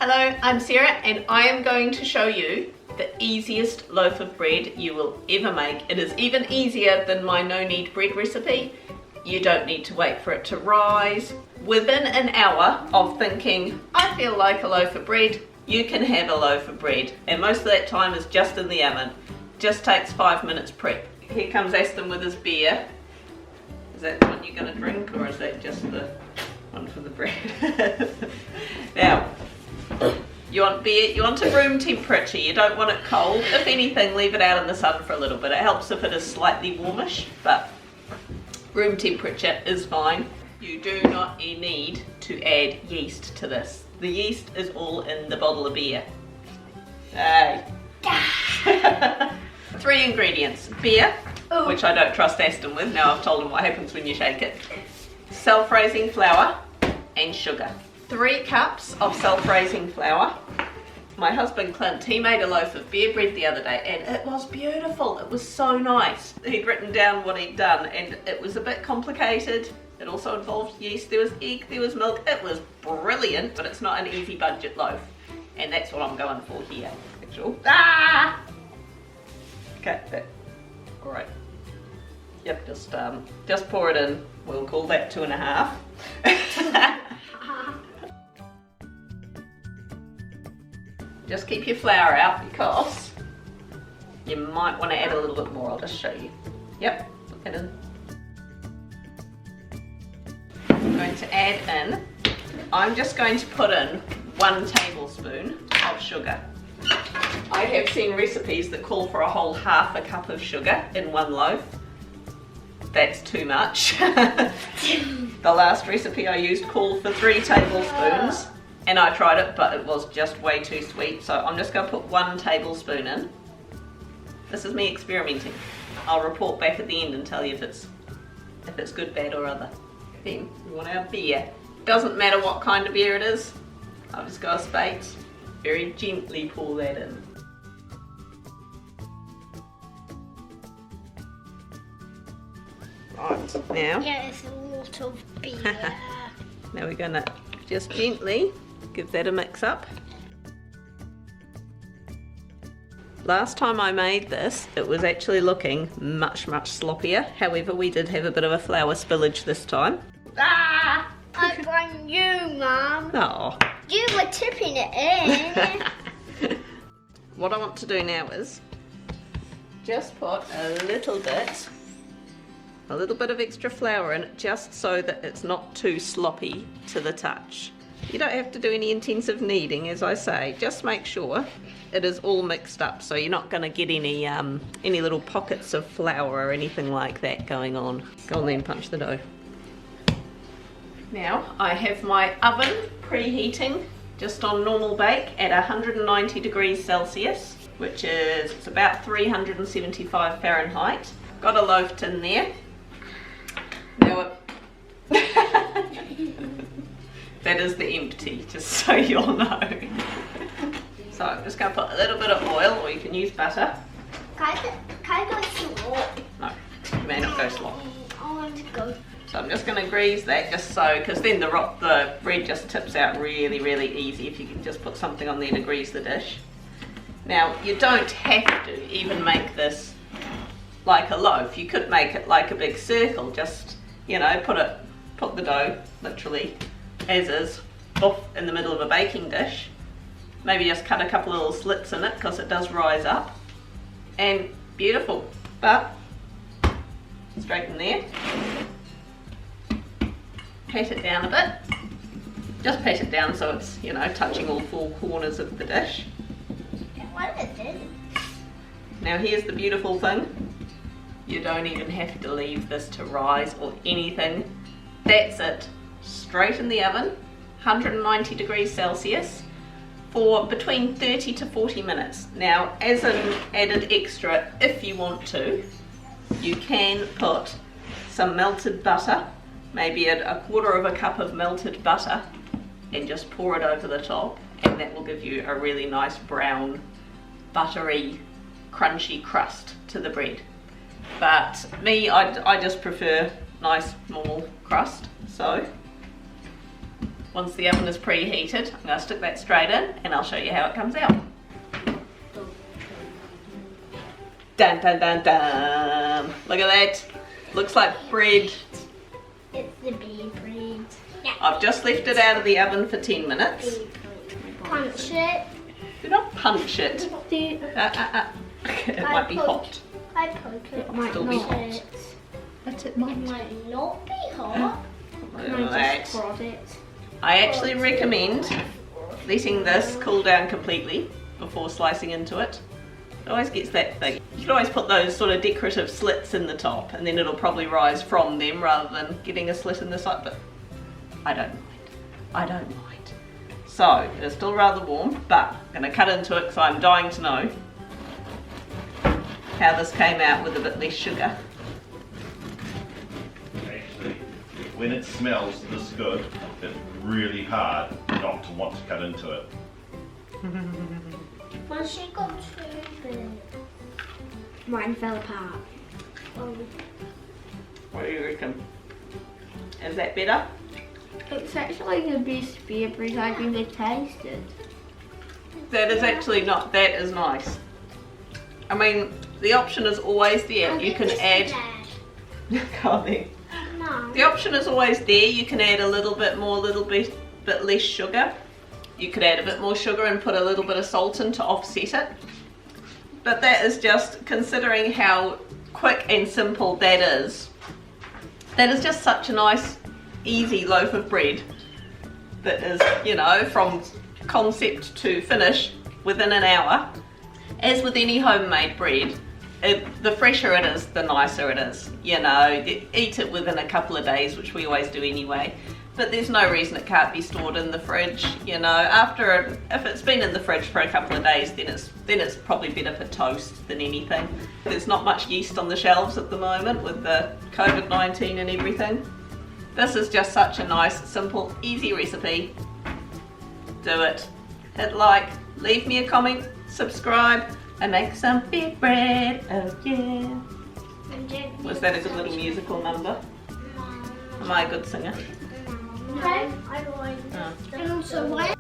Hello, I'm Sarah and I am going to show you the easiest loaf of bread you will ever make. It is even easier than my no-knead bread recipe. You don't need to wait for it to rise. Within an hour of thinking, I feel like a loaf of bread, you can have a loaf of bread. And most of that time is just in the oven. Just takes 5 minutes prep. Here comes Aston with his beer. Is that the one you're going to drink or is that just the one for the bread? Now, you want beer, you want to room temperature, you don't want it cold. If anything, leave it out in the sun for a little bit. It helps if it is slightly warmish, but room temperature is fine. You do not need to add yeast to this. The yeast is all in the bottle of beer. Hey. 3 ingredients. Beer, which I don't trust Aston with, now I've told him what happens when you shake it. Self-raising flour and sugar. 3 cups of self-raising flour. My husband Clint, he made a loaf of beer bread the other day and it was beautiful. It was so nice. He'd written down what he'd done and it was a bit complicated. It also involved yeast, there was egg, there was milk. It was brilliant, but it's not an easy budget loaf. And that's what I'm going for here. Actually. Ah! Okay, all right. Yep, just pour it in. We'll call that 2.5. Just keep your flour out because you might want to add a little bit more. I'll just show you. Yep, put it in. I'm going to add in, I'm just going to put in 1 tablespoon of sugar. I have seen recipes that call for a whole half a cup of sugar in 1 loaf. That's too much. The last recipe I used called for 3 tablespoons. And I tried it, but it was just way too sweet. So I'm just going to put 1 tablespoon in. This is me experimenting. I'll report back at the end and tell you if it's good, bad or other. Then we want our beer. Doesn't matter what kind of beer it is. I've just got a spate. Very gently pour that in. Right, now. Yeah, it's a lot of beer. Now we're going to just gently give that a mix up. Last time I made this, it was actually looking much sloppier. However, we did have a bit of a flour spillage this time. Ah! I blame you, Mum. Oh. You were tipping it in. What I want to do now is just put a little bit of extra flour in, just so that it's not too sloppy to the touch. You don't have to do any intensive kneading, as I say. Just make sure it is all mixed up, so you're not going to get any little pockets of flour or anything like that going on. Go on then, punch the dough. Now I have my oven preheating just on normal bake at 190 degrees Celsius, which is it's about 375 Fahrenheit. Got a loaf tin there. Now that is the empty, just so you'll know. So I'm just going to put a little bit of oil, or you can use butter. Can I go slow? No, you may not go slop. I want to go. So I'm just going to grease that just so, because then the bread just tips out really easy if you can just put something on there to grease the dish. Now you don't have to even make this like a loaf. You could make it like a big circle, just, you know, put the dough literally as is off in the middle of a baking dish. Maybe just cut a couple of little slits in it because it does rise up. And beautiful. But straight in there. Pat it down a bit. Just pat it down so it's, you know, touching all 4 corners of the dish. What is it? Now here's the beautiful thing. You don't even have to leave this to rise or anything. That's it. Straight in the oven, 190 degrees Celsius, for between 30 to 40 minutes. Now, as an added extra, if you want to, you can put some melted butter, maybe a 1/4 of a cup of melted butter, and just pour it over the top, and that will give you a really nice brown, buttery, crunchy crust to the bread. But me, I just prefer nice normal crust, so Once the oven is preheated, I'm going to stick that straight in and I'll show you how it comes out. Dun dun dun dun! Look at that. Looks like bread. It's the bee bread. Yeah. I've just left it out of the oven for 10 minutes. Punch it. Do not punch it. It might be hot. I poke it. It might still be hot. It But it might not be hot. Look Can at I that. just prod it? I actually recommend letting this cool down completely before slicing into it. It always gets that thing. You can always put those sort of decorative slits in the top and then it'll probably rise from them rather than getting a slit in the side, but I don't mind. I don't mind. So, it's still rather warm, but I'm going to cut into it because I'm dying to know how this came out with a bit less sugar. Actually, when it smells this good, it's really hard not to want to cut into it. Well, she got too big. Mine fell apart. What do you reckon? Is that better? It's actually the best beer bread I've ever tasted. That is actually not, that is nice. I mean, the option is always there. You can add, go on then. No. The option is always there. You can add a little bit more, little bit less sugar. You could add a bit more sugar and put a little bit of salt in to offset it. But that is just, considering how quick and simple that is just such a nice, easy loaf of bread that is, you know, from concept to finish within an hour. As with any homemade bread, the fresher it is, the nicer it is. You know, eat it within a couple of days, which we always do anyway. But there's no reason it can't be stored in the fridge. You know, if it's been in the fridge for a couple of days, then it's probably better for toast than anything. There's not much yeast on the shelves at the moment with the COVID-19 and everything. This is just such a nice, simple, easy recipe. Do it. Hit like, leave me a comment, subscribe, and make some big bread. Oh yeah. Was that a good little musical number? Am I a good singer? No, I like. Oh. And also, why